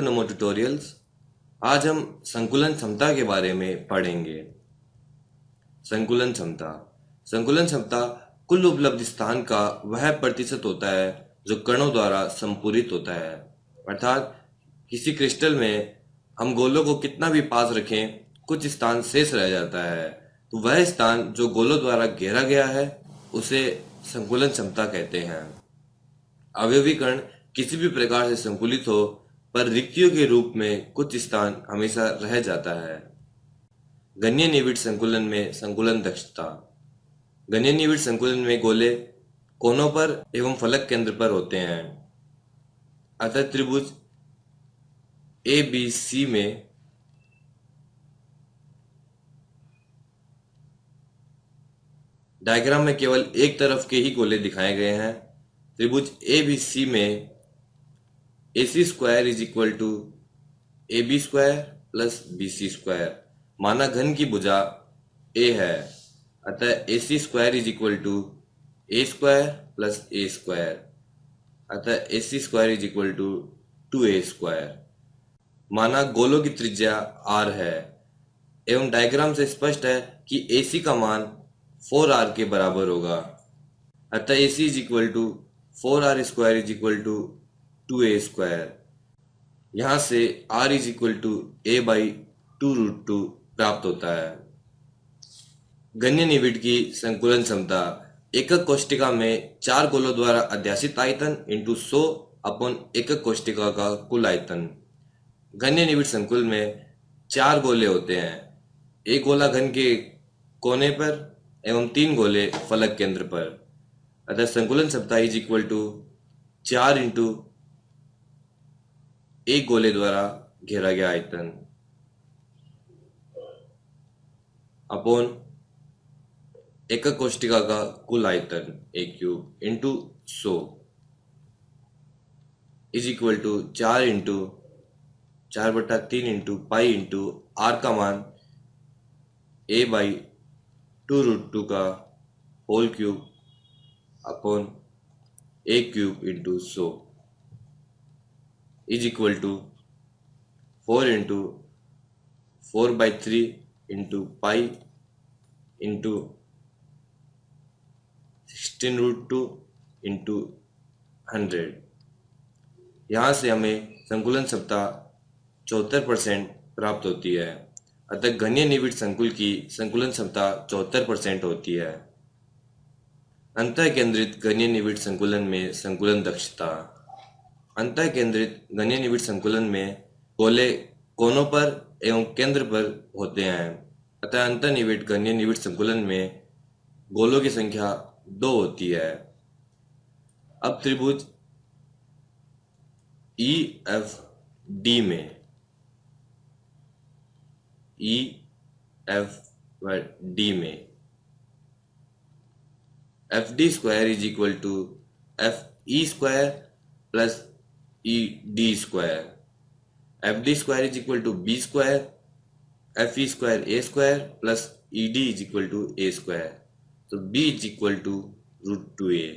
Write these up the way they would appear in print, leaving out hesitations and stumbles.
नमो tutorials. आज हम संकुलन क्षमता के बारे में पढ़ेंगे। संकुलन क्षमता संकुलन क्षमता कुल उपलब्ध स्थान का वह प्रतिशत होता है जो कणों द्वारा संपूरित होता है। अर्थात किसी क्रिस्टल में हम गोलों को कितना भी पास रखें, कुछ स्थान शेष रह जाता है, तो वह स्थान जो गोलों द्वारा घेरा गया है उसे संकुलन क्षमता कहते हैं। अवयवी कण किसी भी प्रकार से संकुलित हो, पर रिक्तियों के रूप में कुछ स्थान हमेशा रह जाता है। गण्य निविड़ संकुलन में संकुलन दक्षता। गण्य निविड़ संकुलन में गोले कोनों पर एवं फलक केंद्र पर होते हैं। अतः त्रिभुज ए बी सी में डायग्राम में केवल एक तरफ के ही गोले दिखाए गए हैं। त्रिभुज ए बी सी में AC square is equal to AB square plus BC square. माना घन की भुजा A है, अतः AC square is equal to A square plus A square, अतः AC square is equal to 2A square. माना गोलों की त्रिज्या R है एवं डायग्राम से स्पष्ट है कि AC का मान 4R के बराबर होगा, अतः AC is equal to 4R square is equal to 2A square. यहाँ से R is equal to A/2√2 प्राप्त होता है। गण्य निविड़ की संकुलन क्षमता एकक कोष्टिका में 4 गोलों द्वारा अध्यासित आयतन इंटू 100 अपॉन एकक कोष्टिका का कुल आयतन। गण्य निविड़ संकुल में 4 गोले होते हैं, एक गोला घन के कोने पर एवं 3 गोले फलक केंद्र पर। अतः संकुलन क्षमता इज इक्वल टू 4 इंटू एक गोले द्वारा घेरा गया आयतन अपॉन एकक कोष्टिका का कुल आयतन A cube into 100 is equal to 4 into 4/3 into pi into R का मान A/2√2 का whole cube upon A cube into 100 is equal to 4 into 4/3 into pi into 16√2 into 100। यहाँ से हमें संकुलन क्षमता 74% प्राप्त होती है। अतः घनीय निविड़ संकुल की संकुलन क्षमता 74% होती है। अंतः केंद्रित घनीय निविड़ संकुलन में संकुलन दक्षता। अंतः केंद्रित घनीय निविड़ संकुलन में गोले कोनों पर एवं केंद्र पर होते हैं, अतः अंतः निविड़ घनीय निविड़ संकुलन में गोलों की संख्या 2 होती है। अब त्रिभुज EFD में FD square is equal to FE square plus ED square. FD square is equal to B square, FE square A square plus ED is equal to A square. तो B is equal to √2A।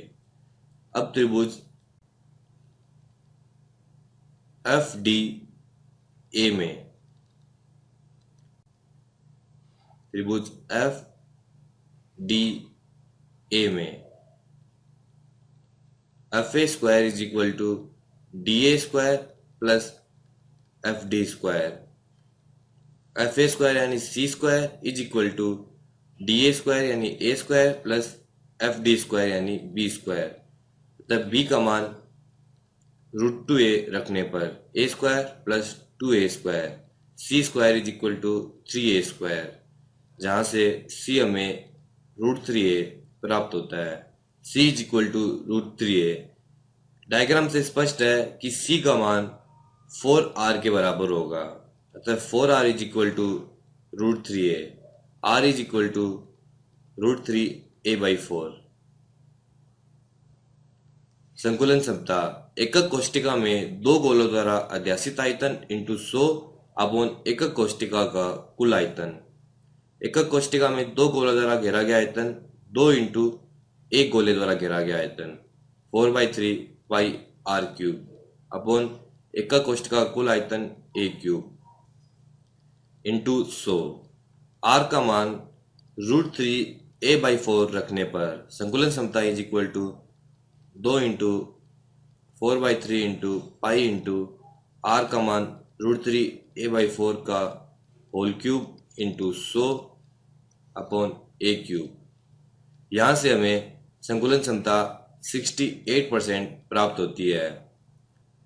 अब त्रिभुज FDA में त्रिभुज FDA में FA square is equal to DA square plus FD square. FA square यानी C square is equal to DA square यानी A square plus FD square यानी B square. तब B का मान √2A रखने पर A square plus 2A square, C square is equal to 3A square, जहाँ से C हमें √3A प्राप्त होता है। C is equal to √3A। Diagram से स्पष्ट है कि C का मान 4R के बराबर होगा, अतः 4R is equal to √3A। R is equal to √3A/4। संकुलन क्षमता एकक कोष्टिका में 2 गोलों द्वारा अध्यासित आयतन इंटू 100 अपॉन एकक कोष्टिका का कुल आयतन। एकक कोष्टिका में 2 गोलों द्वारा घेरा गया आयतन 2 इंटू एक गोले द्वारा घेरा गया आयतन 4/3 पाई R क्यूब अपॉन एकक कोष्ठ का कुल आयतन ए क्यूब इंटू 100। आर का मान √3a/4 रखने पर संकुलन क्षमता is equal to 2 into 4/3 into pi into R का मान √3a/4 का whole cube into 100 upon A cube. यहाँ से हमें संकुलन क्षमता 68% प्राप्त होती है।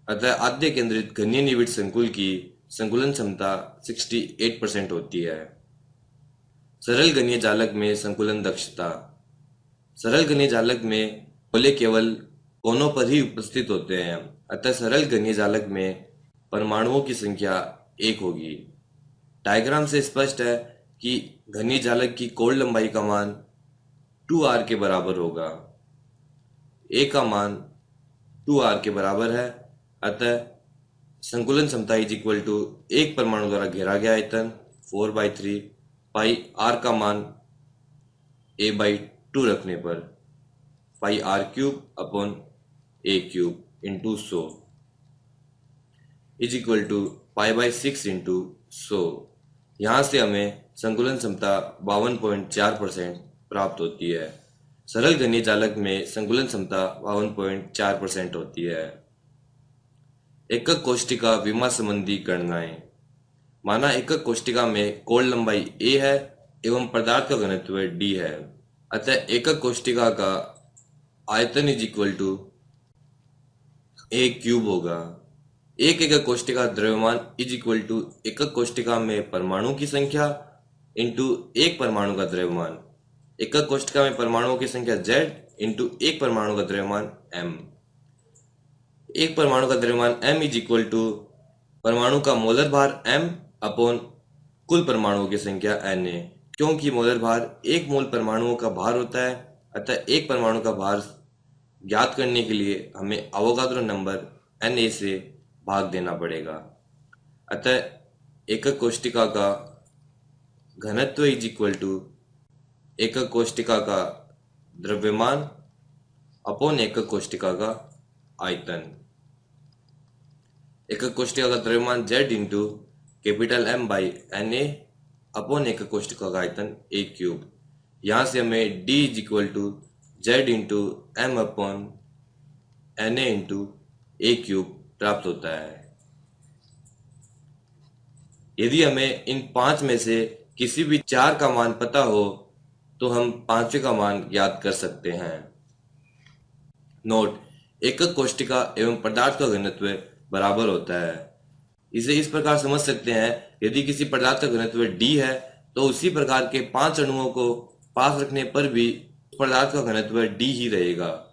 अतः आद्य केंद्रित घनीय निविड़ संकुल की संकुलन क्षमता 68% होती है। सरल घनीय जालक में संकुलन दक्षता। सरल घनीय जालक में गोले केवल कोनों पर ही उपस्थित होते हैं, अतः सरल घनीय जालक में परमाणुओं की संख्या 1 होगी। डायग्राम से स्पष्ट है कि घनीय जालक की कोण लंबाई का मान 2r के बराबर होगा। a का मान 2r के बराबर है, अतः संकुलन क्षमता इज इक्वल टू एक परमाणु द्वारा घेरा गया आयतन 4/3 पाई r का मान a/2 रखने पर pi r cube upon a cube into 100 is equal to पाई/6 इंटू 100। यहाँ से हमें संकुलन क्षमता 52.4% प्राप्त होती है। सरल घनीय जालक में संकुलन क्षमता 52.4% होती है। एकक कोष्ठिका विमा संबंधी गणनाएं। माना एकक कोष्ठिका में कोण लंबाई a है एवं पदार्थ का घनत्व d है, अतः एकक कोष्ठिका का आयतन is equal to a cube होगा। एक एकक कोष्ठिका द्रव्यमान इज इक्वल टू एकक कोष्ठिका में परमाणु की संख्या इंटू एक परमाणु का द्रव्यमान। एकक कोष्ठिका में परमाणुओं की संख्या z इंटू एक परमाणु का द्रव्यमान m। एक परमाणु का द्रव्यमान m इज इक्वल टू परमाणु का मोलर भार m अपॉन कुल परमाणुओं की संख्या Na। क्योंकि मोलर भार एक मोल परमाणुओं का भार होता है, अतः एक परमाणु का भार ज्ञात करने के लिए हमें अवोगाद्रो नंबर Na से भाग देना पड़ेगा। अतः एकक कोष्ठिका का घनत्व इज इक्वल टू एकक कोष्ठिका का द्रव्यमान अपॉन एकक कोष्ठिका का आयतन। एकक कोष्ठिका का द्रव्यमान Z into capital M/Na upon एकक कोष्ठिका का आयतन a क्यूब। यहाँ से हमें D is equal to Z into M upon Na into a cube प्राप्त होता है। यदि हमें इन 5 में से किसी भी 4 का मान पता हो तो हम 5वें का मान ज्ञात कर सकते हैं। नोट: एकक कोष्ठिका एवं पदार्थ का घनत्व बराबर होता है। इसे इस प्रकार समझ सकते हैं, यदि किसी पदार्थ का घनत्व d है तो उसी प्रकार के 5 अणुओं को पास रखने पर भी पदार्थ का घनत्व d ही रहेगा।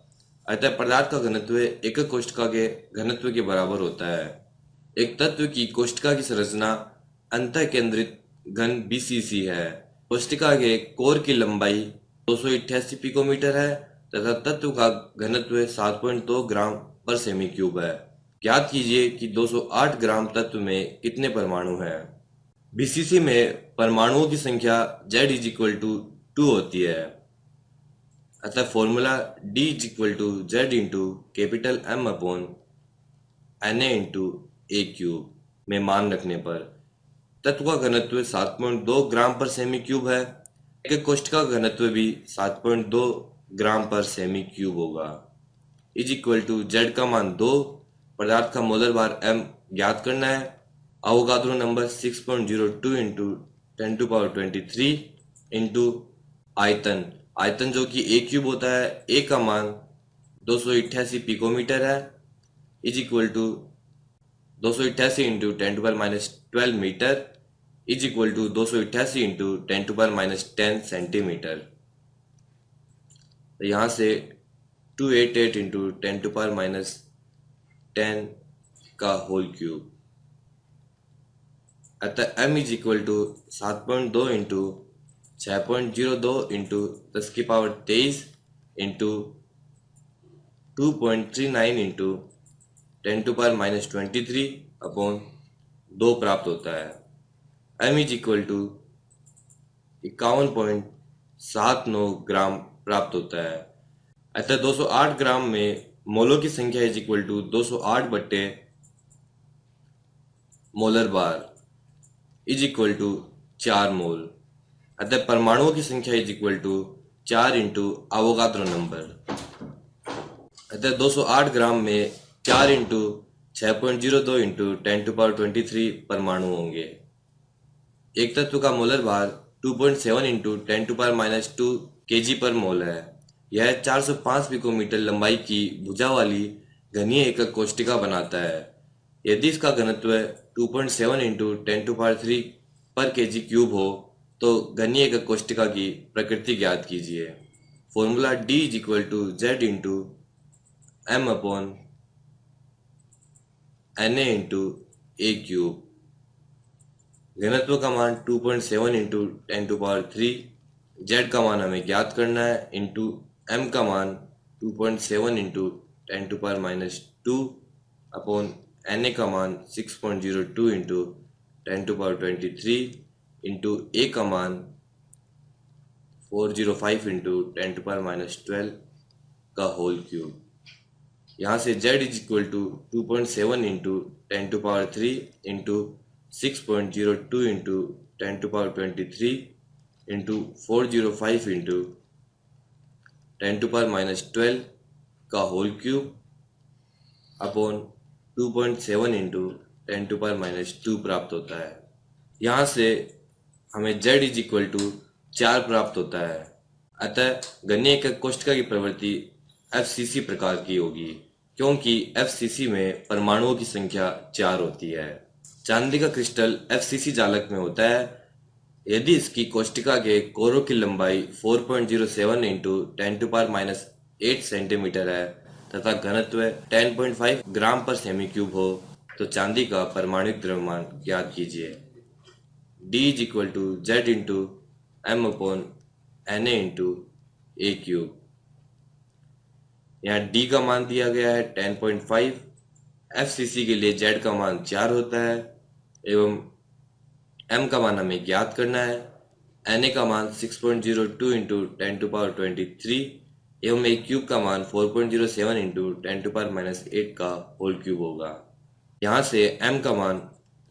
अतः पदार्थ का घनत्व एकक कोष्ठिका के घनत्व के बराबर होता है। एक तत्व की कोष्ठिका की संरचना अंतःकेंद्रित घन BCC है। कोष्ठिका के कोर की लंबाई 288 पिकोमीटर है तथा तत्व का घनत्व 7.2 ग्राम पर सेमी क्यूब है। ज्ञात कीजिए कि 208 ग्राम तत्व में कितने परमाणु हैं। BCC में परमाणुओं की संख्या Z इज इक्वल टू 2 होती है, अतः formula D is equal to Z into capital M upon Na into a cube में मान रखने पर तत्व का घनत्व 7.2 ग्राम पर सेमी क्यूब है। एकक कोष्ठिका का घनत्व भी 7.2 ग्राम पर सेमी क्यूब होगा। इज इक्वल टू Z का मान 2, पदार्थ का मोलर भार m ज्ञात करना है। अवोगाद्रो नंबर 6.02 इंटू 10⁻23 इंटू आयतन जो कि a क्यूब होता है। a का मान 288 पिकोमीटर है, is equal to 288 into 10⁻12 metre is equal to 288 into 10⁻10 centimetre. तो यहाँ से 288 इंटू 10⁻10 का होल क्यूब, अतः m is equal to 7.2 into 6.02 into 10⁻23 into 2.39 into 10⁻23 upon 2 प्राप्त होता है। m is equal to 51.79 gram प्राप्त होता है। अतः 208 ग्राम में मोलों की संख्या इज इक्वल टू 208 बट्टे मोलर बार इज इक्वल टू 4 मोल। अतः परमाणुओं की संख्या is equal to 4 into Avogadro number. अतः 208 ग्राम में 4 इंटू 6.02 इंटू 10⁻23 परमाणु होंगे। एक तत्व का मोलर भार 2.7 इंटू 10⁻⁻2 kg पर मोल है। यह 405 पिकोमीटर लंबाई की भुजा वाली घनीय एकक कोष्टिका बनाता है। यदि इसका घनत्व 2.7 इंटू 10⁻3 पर kg क्यूब हो तो घनीय एकक कोष्टिका की प्रकृति ज्ञात कीजिए। Formula D is equal to Z into M upon Na into a cube. घनत्व का मान 2.7 इंटू 10⁻3, Z का मान हमें ज्ञात करना है, इंटू M का मान 2.7 इंटू 10⁻⁻2 अपॉन Na का मान 6.02 इंटू 10⁻23 इंटू A का मान 405 इंटू 10⁻12 का होल क्यूब। यहाँ से Z is equal to 2.7 into 10⁻3 into 6.02 into 10⁻23 into 405 into 10⁻12 का होल क्यूब अपॉन 2.7 इंटू 10⁻2 प्राप्त होता है। यहाँ से हमें Z इज इक्वल टू 4 प्राप्त होता है। अतः घनीय एकक कोष्टिका की प्रवृत्ति FCC प्रकार की होगी, क्योंकि FCC में परमाणुओं की संख्या 4 होती है। चांदी का क्रिस्टल FCC जालक में होता है यदि इसकी कोष्टिका के कोरों की लंबाई 4.07 इंटू 10⁻⁸ सेंटीमीटर है तथा घनत्व 10.5 ग्राम पर सेमी क्यूब हो तो चांदी का परमाणुक द्रव्यमान ज्ञात कीजिए। D is equal to Z into M upon Na into a cube. यहाँ D का मान दिया गया है 10.5, FCC के लिए Z का मान 4 होता है एवं M का मान हमें ज्ञात करना है। Na का मान 6.02 इंटू 10⁻23 एवं ए क्यूब का मान 4.07 इंटू 10⁻⁸ का होल क्यूब होगा। यहाँ से M का मान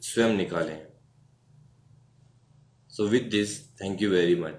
स्वयं निकालें। So with this, thank you very much.